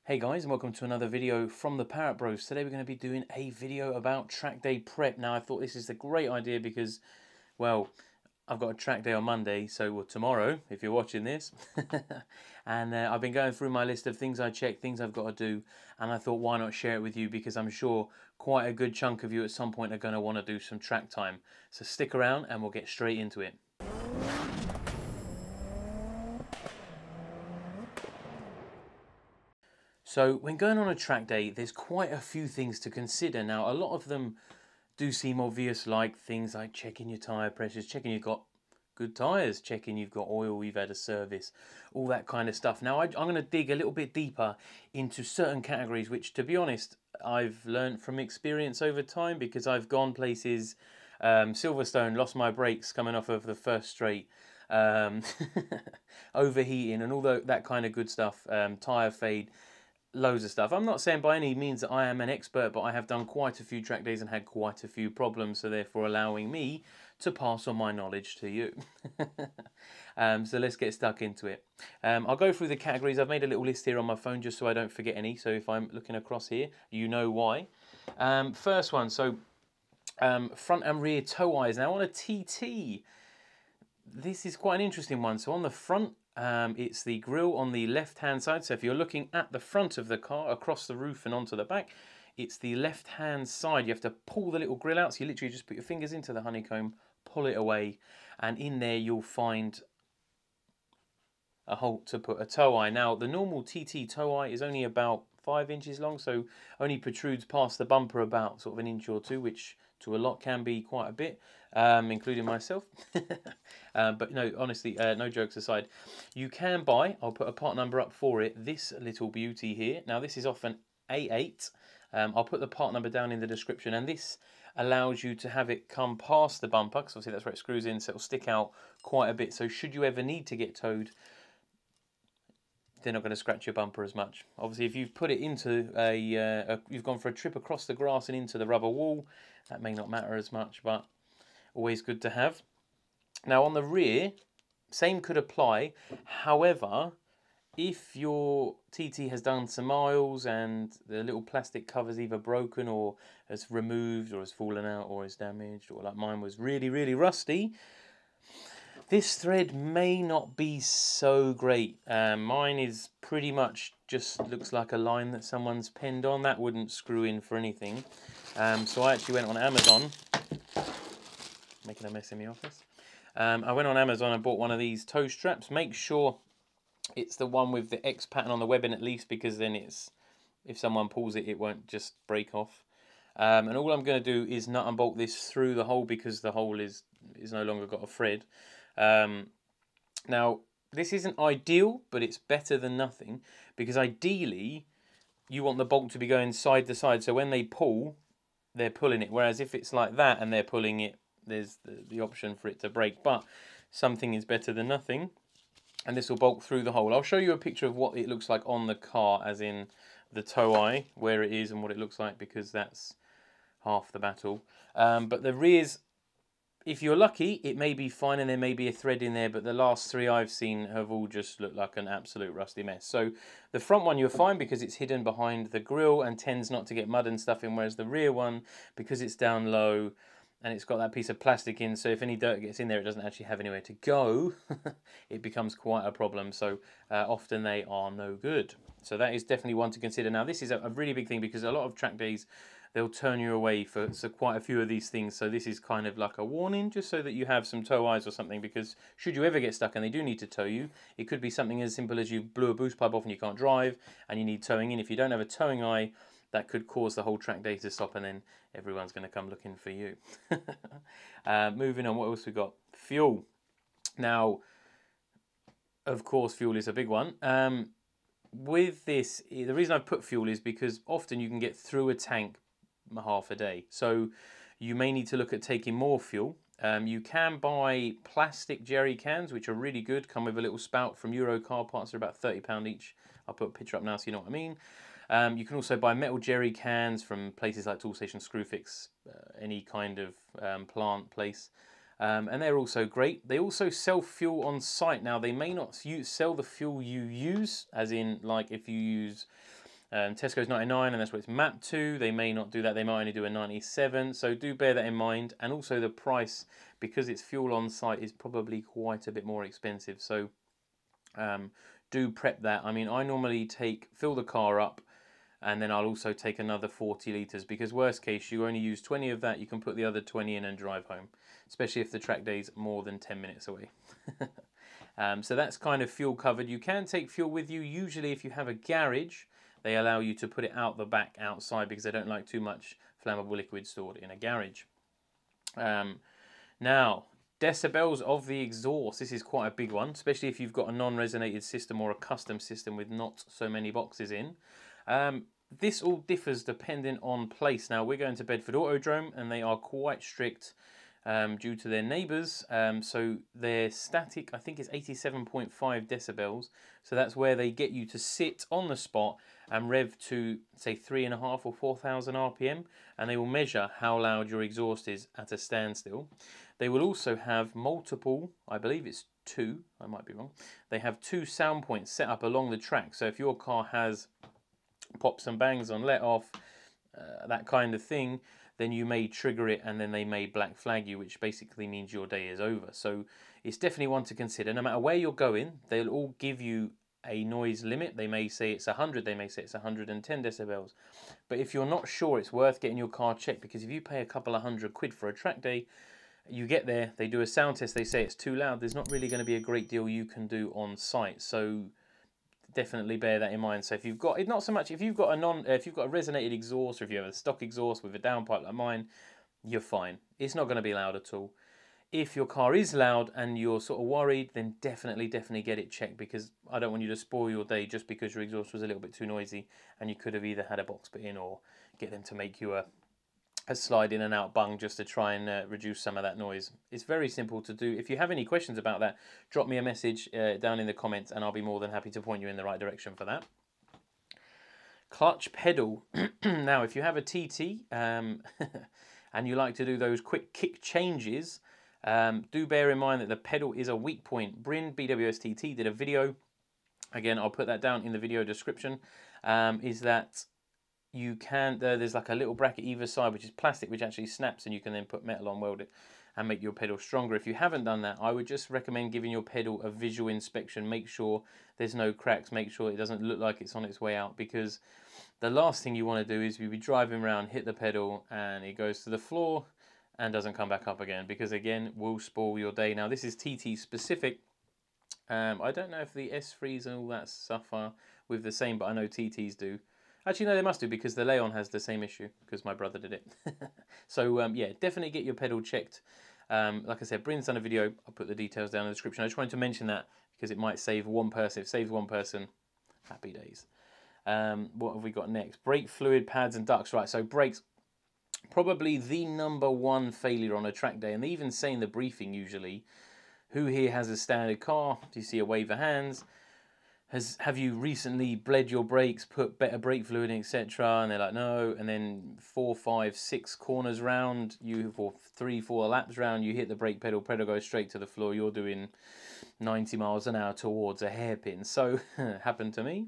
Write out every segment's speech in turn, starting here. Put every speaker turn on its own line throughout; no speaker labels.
Hey guys, and welcome to another video from the Parrott Bros. Today we're going to be doing a video about track day prep. Now I thought this is a great idea because, well, I've got a track day on Monday, so tomorrow, if you're watching this. And I've been going through my list of things I check, things I've got to do, and I thought why not share it with you, because I'm sure quite a good chunk of you at some point are going to want to do some track time. So stick around and we'll get straight into it. So when going on a track day, there's quite a few things to consider. Now, a lot of them do seem obvious, like things like checking your tyre pressures, checking you've got good tyres, checking you've got oil, you've had a service, all that kind of stuff. Now, I'm going to dig a little bit deeper into certain categories, which, to be honest, I've learned from experience over time, because I've gone places, Silverstone, lost my brakes coming off of the first straight, overheating and all that kind of good stuff, tyre fade, loads of stuff. I'm not saying by any means that I am an expert, but I have done quite a few track days and had quite a few problems, so therefore allowing me to pass on my knowledge to you. So let's get stuck into it. I'll go through the categories. I've made a little list here on my phone just so I don't forget any, so if I'm looking across here, you know why. First one, so front and rear tow eyes. Now on a TT, this is quite an interesting one. So on the front, it's the grille on the left-hand side. So if you're looking at the front of the car, across the roof and onto the back, it's the left-hand side. You have to pull the little grille out. So you literally just put your fingers into the honeycomb, pull it away, and in there you'll find a hole to put a tow eye. Now, the normal TT tow eye is only about 5 inches long, so only protrudes past the bumper about sort of an inch or two, which to a lot can be quite a bit, including myself. But no, honestly, no jokes aside, you can buy, I'll put a part number up for it, this little beauty here. Now this is off an A8. I'll put the part number down in the description, and this allows you to have it come past the bumper, because obviously that's where it screws in, so it'll stick out quite a bit. So should you ever need to get towed, they're not going to scratch your bumper as much. Obviously, if you've put it into you've gone for a trip across the grass and into the rubber wall, that may not matter as much, but always good to have. Now on the rear, same could apply. However, if your TT has done some miles and the little plastic cover's either broken or has removed or has fallen out or is damaged, or like mine was really, really rusty, this thread may not be so great. Mine is pretty much just looks like a line that someone's pinned on. That wouldn't screw in for anything. So I actually went on Amazon, making a mess in the office. I went on Amazon and bought one of these toe straps. Make sure it's the one with the X pattern on the webbing at least, because then it's, if someone pulls it, it won't just break off. And all I'm going to do is nut and bolt this through the hole, because the hole is no longer got a thread. Now, this isn't ideal, but it's better than nothing, because ideally you want the bolt to be going side to side, so when they pull, they're pulling it, whereas if it's like that and they're pulling it, there's the option for it to break. But something is better than nothing, and this will bolt through the hole. I'll show you a picture of what it looks like on the car, as in the tow eye, where it is and what it looks like, because that's half the battle. But the rears, if you're lucky, it may be fine and there may be a thread in there, but the last three I've seen have all just looked like an absolute rusty mess. So the front one you're fine, because it's hidden behind the grille and tends not to get mud and stuff in, whereas the rear one, because it's down low and it's got that piece of plastic in, so if any dirt gets in there, it doesn't actually have anywhere to go. It becomes quite a problem, so often they are no good. So that is definitely one to consider. Now this is a really big thing, because a lot of track days, they'll turn you away for quite a few of these things. So this is kind of like a warning, just so that you have some tow eyes or something, because should you ever get stuck and they do need to tow you, it could be something as simple as you blew a boost pipe off and you can't drive and you need towing in. If you don't have a towing eye, that could cause the whole track day to stop, and then everyone's going to come looking for you. Moving on, what else we got? Fuel. Now, of course, fuel is a big one. With this, the reason I've put fuel is because often you can get through a tank half a day, so you may need to look at taking more fuel. You can buy plastic jerry cans, which are really good, come with a little spout from Euro Car Parts. They're about £30 each. I'll put a picture up now so you know what I mean. You can also buy metal jerry cans from places like Toolstation, Screwfix, any kind of plant place. And they're also great. They also sell fuel on site. Now, they may not sell the fuel you use, as in, like, if you use Tesco's 99, and that's what it's mapped to. They may not do that. They might only do a 97. So do bear that in mind. And also the price, because it's fuel on site, is probably quite a bit more expensive. So do prep that. I mean, I normally fill the car up, and then I'll also take another 40 litres, because worst case, you only use 20 of that. You can put the other 20 in and drive home, especially if the track day's more than 10 minutes away. So that's kind of fuel covered. You can take fuel with you. Usually if you have a garage, they allow you to put it out the back outside, because they don't like too much flammable liquid stored in a garage. Now, decibels of the exhaust. This is quite a big one, especially if you've got a non-resonated system or a custom system with not so many boxes in. This all differs depending on place. Now, we're going to Bedford Autodrome, and they are quite strict due to their neighbours. So their static, I think, is 87.5 decibels. So that's where they get you to sit on the spot and rev to, say, 3.5 or 4,000 RPM, and they will measure how loud your exhaust is at a standstill. They will also have multiple, I believe it's 2, I might be wrong, they have 2 sound points set up along the track. So if your car has pops and bangs on let off, that kind of thing, then you may trigger it, and then they may black flag you, which basically means your day is over. So it's definitely one to consider. No matter where you're going, they'll all give you a noise limit. They may say it's 100, they may say it's 110 decibels. But if you're not sure, it's worth getting your car checked, because if you pay a couple of £100 for a track day, you get there, they do a sound test, they say it's too loud, there's not really going to be a great deal you can do on site. So definitely bear that in mind. So if you've got, not so much if you've got a resonated exhaust, or if you have a stock exhaust with a downpipe like mine, you're fine. It's not going to be loud at all. If your car is loud and you're sort of worried, then definitely get it checked, because I don't want you to spoil your day just because your exhaust was a little bit too noisy, and you could have either had a box put in or get them to make you a slide in and out bung just to try and reduce some of that noise. It's very simple to do. If you have any questions about that, drop me a message down in the comments, and I'll be more than happy to point you in the right direction for that. Clutch pedal. Now, if you have a TT and you like to do those quick kick changes, do bear in mind that the pedal is a weak point. Bryn BWSTT did a video, again I'll put that down in the video description, is that you can, there's like a little bracket either side which is plastic, which actually snaps, and you can then put metal on, weld it, and make your pedal stronger. If you haven't done that, I would just recommend giving your pedal a visual inspection. Make sure there's no cracks, make sure it doesn't look like it's on its way out, because the last thing you want to do is you'll be driving around, hit the pedal, and it goes to the floor and doesn't come back up again, because again, will spoil your day. Now, this is TT specific. I don't know if the S3s and all that suffer with the same, but I know TTs do. Actually, no, they must do, because the Leon has the same issue, because my brother did it. So, yeah, definitely get your pedal checked. Like I said, Bryn's done a video. I'll put the details down in the description. I just wanted to mention that, because it might save one person. If it saves one person, happy days. What have we got next? Brake fluid, pads, and ducts. Right, so brakes, probably the #1 failure on a track day. And they even say in the briefing usually, who here has a standard car? Do you see a wave of hands? Have you recently bled your brakes, put better brake fluid in, etc.? And they're like, no. And then 4, 5, 6 corners round, or 3, 4 laps round, you hit the brake pedal goes straight to the floor. You're doing 90 miles an hour towards a hairpin. So, happened to me.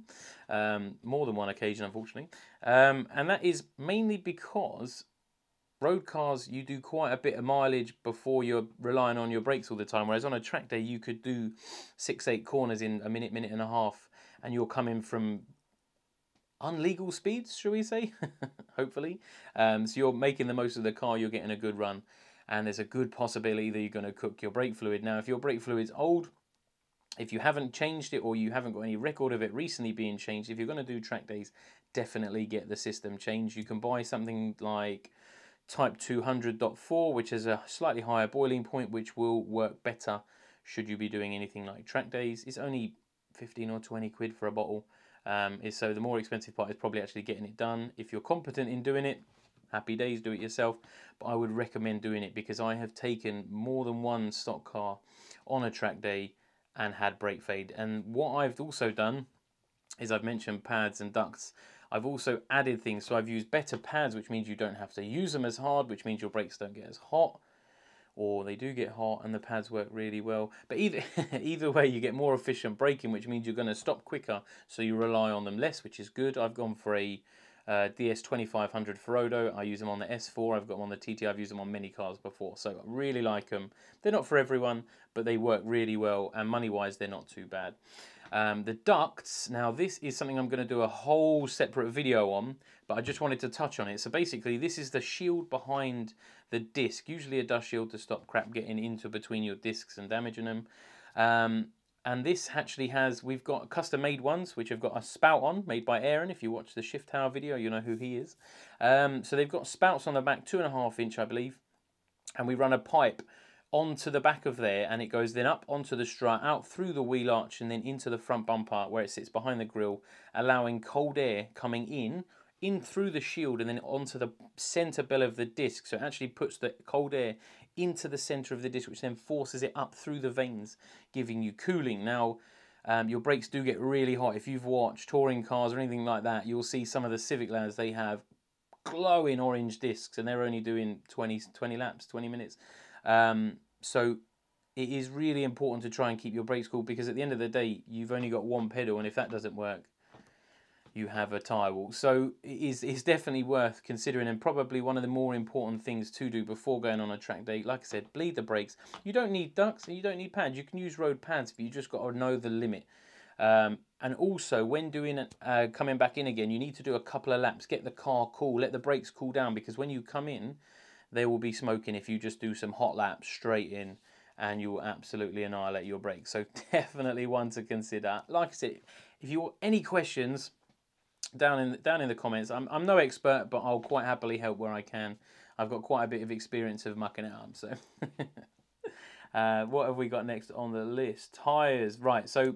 More than one occasion, unfortunately. And that is mainly because road cars, you do quite a bit of mileage before you're relying on your brakes all the time, whereas on a track day you could do 6, 8 corners in a minute, minute and a half, and you're coming from unlegal speeds, shall we say? Hopefully. So you're making the most of the car, you're getting a good run, and there's a good possibility that you're going to cook your brake fluid. Now, if your brake fluid's old, if you haven't changed it, or you haven't got any record of it recently being changed, if you're going to do track days, definitely get the system changed. You can buy something like Type 200.4, which is a slightly higher boiling point, which will work better should you be doing anything like track days. It's only 15 or 20 quid for a bottle. So the more expensive part is probably actually getting it done. If you're competent in doing it, happy days, do it yourself. But I would recommend doing it, because I have taken more than one stock car on a track day and had brake fade. And what I've also done is I've mentioned pads and ducts. I've also added things, so I've used better pads, which means you don't have to use them as hard, which means your brakes don't get as hot, or they do get hot and the pads work really well. But either way, you get more efficient braking, which means you're going to stop quicker, so you rely on them less, which is good. I've gone for a DS2500 Ferodo. I use them on the S4. I've got them on the TT. I've used them on many cars before, so I really like them. They're not for everyone, but they work really well, and money-wise, they're not too bad. The ducts, now this is something I'm going to do a whole separate video on, but I just wanted to touch on it. So basically, this is the shield behind the disc, usually a dust shield to stop crap getting into between your discs and damaging them. And this actually has, we've got custom made ones which have got a spout on, made by Aaron. If you watch the Shift Tower video, you know who he is. So they've got spouts on the back, 2.5 inch I believe, and we run a pipe onto the back of there, and it goes then up onto the strut, out through the wheel arch, and then into the front bumper where it sits behind the grille, allowing cold air coming in through the shield and then onto the center bell of the disc. So it actually puts the cold air into the center of the disc, which then forces it up through the veins, giving you cooling. Now, your brakes do get really hot. If you've watched touring cars or anything like that, you'll see some of the Civic lads, they have glowing orange discs, and they're only doing 20 laps, 20 minutes. So it is really important to try and keep your brakes cool, because at the end of the day, you've only got one pedal, and if that doesn't work, you have a tyre wall. So it's definitely worth considering, and probably one of the more important things to do before going on a track day. Like I said, bleed the brakes. You don't need ducts and you don't need pads. You can use road pads, but you just got to know the limit. And also, when doing coming back in again, you need to do a couple of laps, get the car cool, let the brakes cool down, because when you come in, they will be smoking if you just do some hot laps straight in, and you will absolutely annihilate your brakes. So definitely one to consider. Like I said, if you want any questions, down in the comments. I'm no expert, but I'll quite happily help where I can. I've got quite a bit of experience of mucking it up. So what have we got next on the list? Tyres. Right, so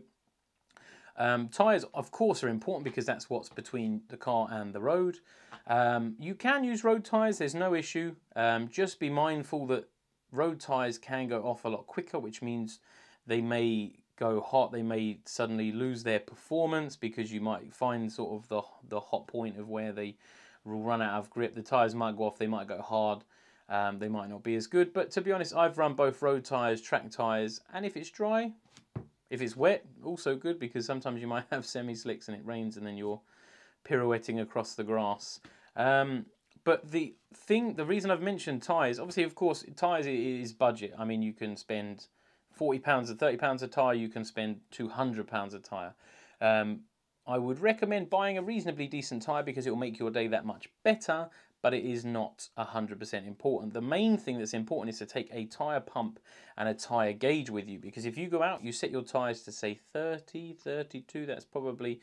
tyres, of course, are important because that's what's between the car and the road. You can use road tyres, there's no issue. Just be mindful that road tyres can go off a lot quicker, which means they may go hot, they may suddenly lose their performance, because you might find sort of the hot point of where they will run out of grip. The tyres might go off, they might go hard, they might not be as good. But to be honest, I've run both road tyres, track tyres, and if it's dry, if it's wet, also good, because sometimes you might have semi-slicks and it rains and then you're pirouetting across the grass. But the reason I've mentioned tyres, obviously, of course, tyres is budget. I mean, you can spend £40 or £30 a tyre, you can spend £200 a tyre. I would recommend buying a reasonably decent tyre, because it will make your day that much better, but it is not 100% important. The main thing that's important is to take a tyre pump and a tyre gauge with you, because if you go out, you set your tyres to say 30, 32, that's probably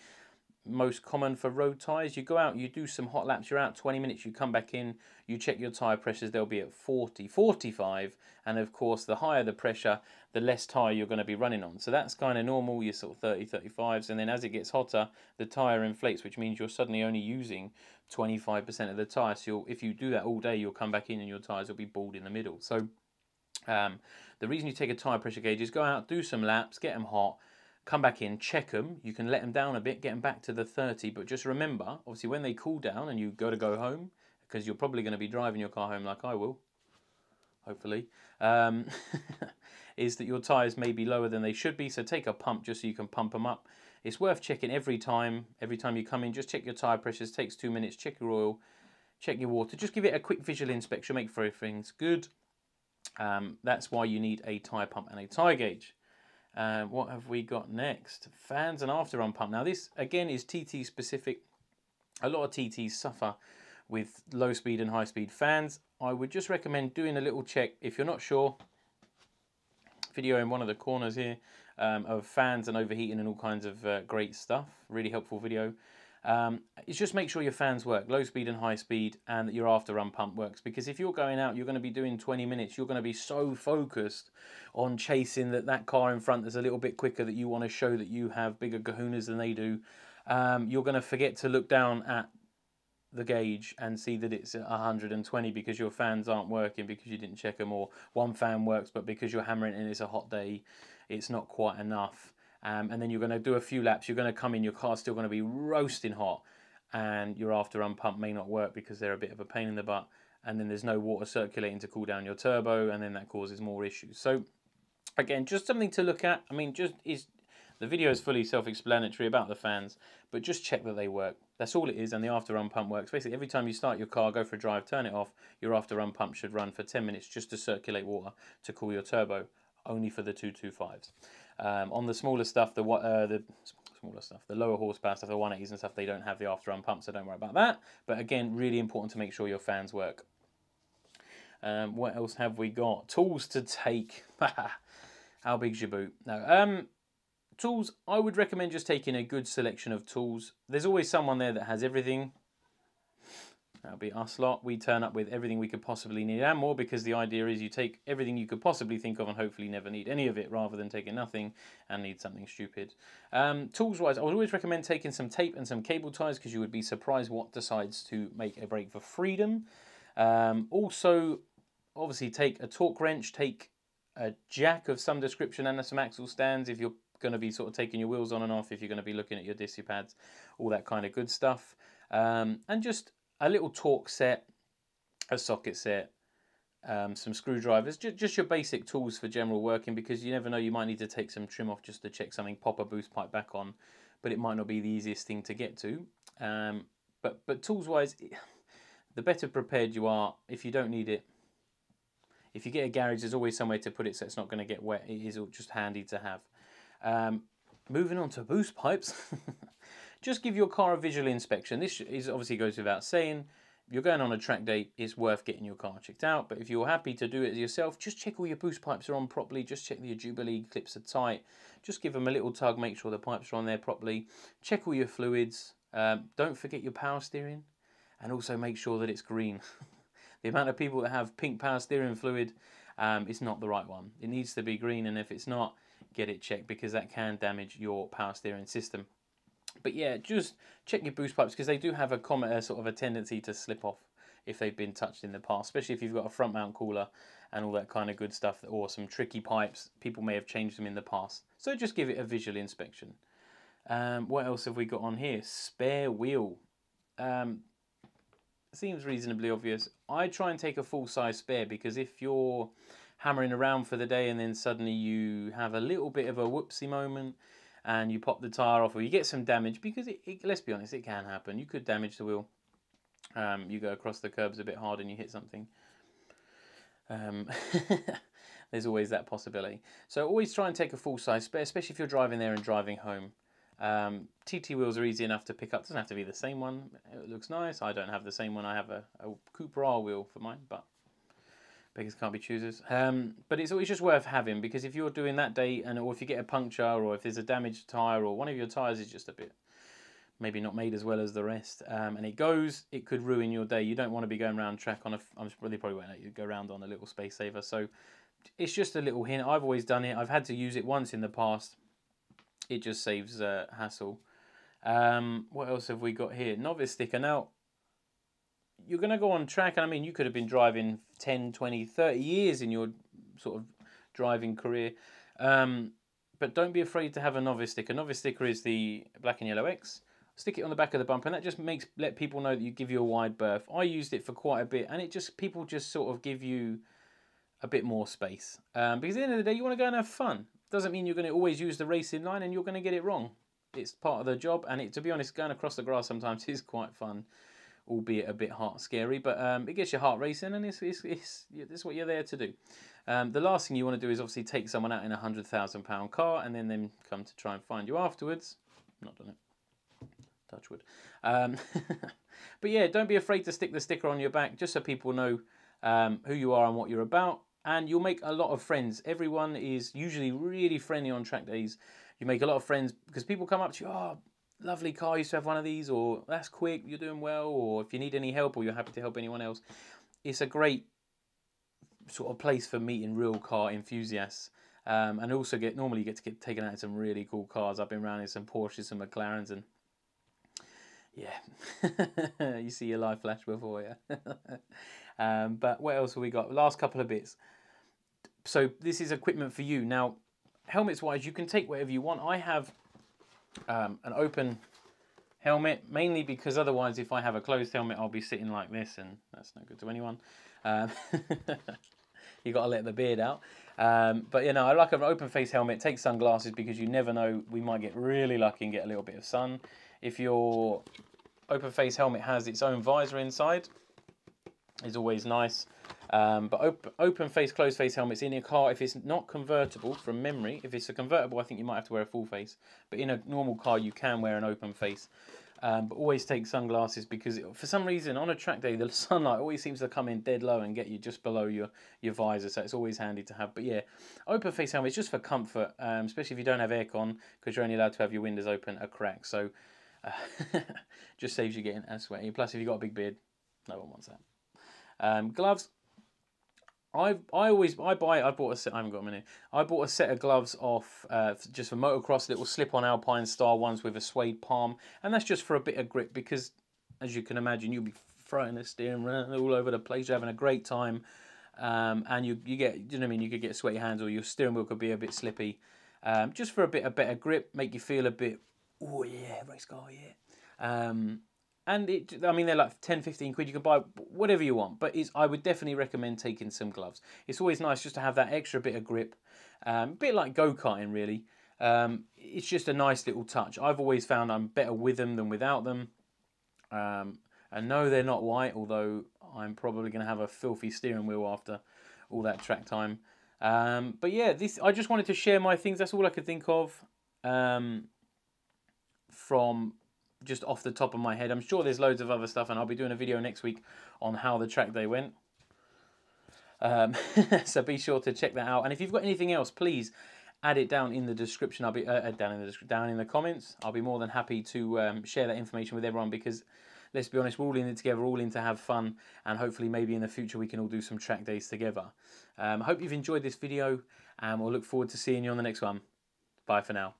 most common for road tyres. You go out, you do some hot laps, you're out 20 minutes, you come back in, you check your tyre pressures, they'll be at 40, 45, and of course the higher the pressure, the less tyre you're going to be running on. So that's kind of normal, you're sort of 30, 35s, and then as it gets hotter, the tyre inflates, which means you're suddenly only using 25% of the tyre. So if you do that all day, you'll come back in and your tyres will be bald in the middle. So the reason you take a tyre pressure gauge is go out, do some laps, get them hot, come back in, check them. You can let them down a bit, get them back to the 30, but just remember, obviously, when they cool down and you go home, because you're probably going to be driving your car home like I will, hopefully, is that your tyres may be lower than they should be. So take a pump just so you can pump them up. It's worth checking every time you come in. Just check your tyre pressures. Takes 2 minutes. Check your oil, check your water. Just give it a quick visual inspection. Make sure everything's good. That's why you need a tyre pump and a tyre gauge. What have we got next? Fans and after-run pump. Now this again is TT specific. A lot of TTs suffer with low speed and high speed fans. I would just recommend doing a little check if you're not sure. Video in one of the corners here of fans and overheating and all kinds of great stuff. Really helpful video. It's just make sure your fans work, low speed and high speed, and that your after run pump works, because if you're going out, you're going to be doing 20 minutes, you're going to be so focused on chasing that car in front that's a little bit quicker, that you want to show that you have bigger kahunas than they do. You're going to forget to look down at the gauge and see that it's 120 because your fans aren't working, because you didn't check them, or one fan works but because you're hammering and it's a hot day, it's not quite enough. And then you're going to do a few laps, you're going to come in, your car's still going to be roasting hot, and your after run pump may not work because they're a bit of a pain in the butt. and then there's no water circulating to cool down your turbo, and then that causes more issues. So again, just something to look at. I mean, the video is fully self-explanatory about the fans, but just check that they work. That's all it is, and the after-run pump works. Basically, every time you start your car, go for a drive, turn it off, your after-run pump should run for 10 minutes just to circulate water to cool your turbo, only for the 225s. On the smaller stuff, the lower horsepower stuff, the 180s and stuff, they don't have the after-run pump, so don't worry about that. But again, really important to make sure your fans work. What else have we got? Tools to take. How big's your boot? No. Tools, I would recommend just taking a good selection of tools. There's always someone there that has everything. That'll be us lot. We turn up with everything we could possibly need and more, because the idea is you take everything you could possibly think of and hopefully never need any of it, rather than taking nothing and need something stupid. Tools-wise, I would always recommend taking some tape and some cable ties, because you would be surprised what decides to make a break for freedom. Also, obviously, take a torque wrench, take a jack of some description and some axle stands if you're going to be sort of taking your wheels on and off, if you're going to be looking at your disc pads, all that kind of good stuff. And just a little torque set, a socket set, some screwdrivers, just your basic tools for general working, because you never know, you might need to take some trim off just to check something, pop a boost pipe back on, but it might not be the easiest thing to get to. But tools wise, the better prepared you are. If you don't need it, if you get a garage, there's always somewhere to put it so it's not going to get wet. It is just handy to have. Moving on to boost pipes, just give your car a visual inspection. This is obviously goes without saying. You're going on a track day, it's worth getting your car checked out. But if you're happy to do it yourself, just check all your boost pipes are on properly. Just check that your Jubilee clips are tight. Just give them a little tug, make sure the pipes are on there properly. Check all your fluids. Don't forget your power steering, and also make sure that it's green. The amount of people that have pink power steering fluid, it's not the right one. It needs to be green, and if it's not, get it checked, because that can damage your power steering system. But yeah, just check your boost pipes, because they do have sort of a tendency to slip off if they've been touched in the past, especially if you've got a front mount cooler and all that kind of good stuff, or some tricky pipes. People may have changed them in the past, so just give it a visual inspection. What else have we got on here? Spare wheel. Seems reasonably obvious. I try and take a full-size spare, because if you're hammering around for the day and then suddenly you have a little bit of a whoopsie moment and you pop the tyre off, or you get some damage, because let's be honest, it can happen. You could damage the wheel. You go across the curbs a bit hard and you hit something. There's always that possibility. So always try and take a full-size spare, especially if you're driving there and driving home. TT wheels are easy enough to pick up. Doesn't have to be the same one. It looks nice. I don't have the same one. I have a Cooper R wheel for mine, but beggars can't be choosers. But it's always just worth having, because if you're doing that day, or if you get a puncture, or if there's a damaged tyre, or one of your tyres is just a bit maybe not made as well as the rest, and it could ruin your day. You don't want to be going around track on they probably won't let you go around on a little space saver. So it's just a little hint. I've always done it. I've had to use it once in the past. It just saves hassle. What else have we got here? Novice sticker. Now, you're going to go on track, and I mean, you could have been driving 10, 20, 30 years in your sort of driving career. But don't be afraid to have a novice sticker. Novice sticker is the black and yellow X. Stick it on the back of the bumper, and that just let people know that you give you a wide berth. I used it for quite a bit, and people just sort of give you a bit more space. Because at the end of the day, you want to go and have fun. Doesn't mean you're going to always use the racing line and you're going to get it wrong. It's part of the job, and to be honest, going across the grass sometimes is quite fun, albeit a bit scary. But it gets your heart racing, and it's what you're there to do. The last thing you want to do is obviously take someone out in a £100,000 car and then them come to try and find you afterwards. Not done it. Touch wood. But yeah, don't be afraid to stick the sticker on your back, just so people know who you are and what you're about. And you'll make a lot of friends. Everyone is usually really friendly on track days. You make a lot of friends because people come up to you, oh, lovely car, I used to have one of these, or that's quick, you're doing well, or if you need any help or you're happy to help anyone else. It's a great sort of place for meeting real car enthusiasts. And also normally get to get taken out in some really cool cars. I've been around in some Porsches and McLarens, and yeah, you see your life flash before you. But what else have we got? Last couple of bits. So this is equipment for you. Now, helmets wise, you can take whatever you want. I have an open helmet, mainly because otherwise if I have a closed helmet I'll be sitting like this, and that's no good to anyone. You got to let the beard out. But you know, I like an open face helmet. Take sunglasses because you never know, we might get really lucky and get a little bit of sun. If your open face helmet has its own visor inside, it's always nice. But open face, closed face helmets in your car, if it's not convertible from memory, if it's a convertible, I think you might have to wear a full face. But in a normal car, you can wear an open face. But always take sunglasses because for some reason on a track day, the sunlight always seems to come in dead low and get you just below your visor. So it's always handy to have. But yeah, open face helmet is just for comfort, especially if you don't have aircon, because you're only allowed to have your windows open a crack. So just saves you getting as sweaty. Plus, if you've got a big beard, no one wants that. Gloves. I bought a set. I haven't got a minute. I bought a set of gloves off just for motocross, little slip-on Alpine style ones with a suede palm, and that's just for a bit of grip because, as you can imagine, you'll be throwing the steering around all over the place. You're having a great time, and you get, you know what I mean. You could get sweaty hands, or your steering wheel could be a bit slippy. Just for a bit of better grip, make you feel a bit. Oh yeah, race car, yeah. And I mean, they're like 10, 15 quid. You can buy whatever you want, but I would definitely recommend taking some gloves. It's always nice just to have that extra bit of grip, a bit like go-karting, really. It's just a nice little touch. I've always found I'm better with them than without them. And no, they're not white, although I'm probably going to have a filthy steering wheel after all that track time. But yeah, I just wanted to share my things. That's all I could think of from just off the top of my head. I'm sure there's loads of other stuff, and I'll be doing a video next week on how the track day went. So be sure to check that out. And if you've got anything else, please add it down in the description. I'll be down in the comments. I'll be more than happy to share that information with everyone because, let's be honest, we're all in it together, all in to have fun, and hopefully maybe in the future we can all do some track days together. I hope you've enjoyed this video, and we'll look forward to seeing you on the next one. Bye for now.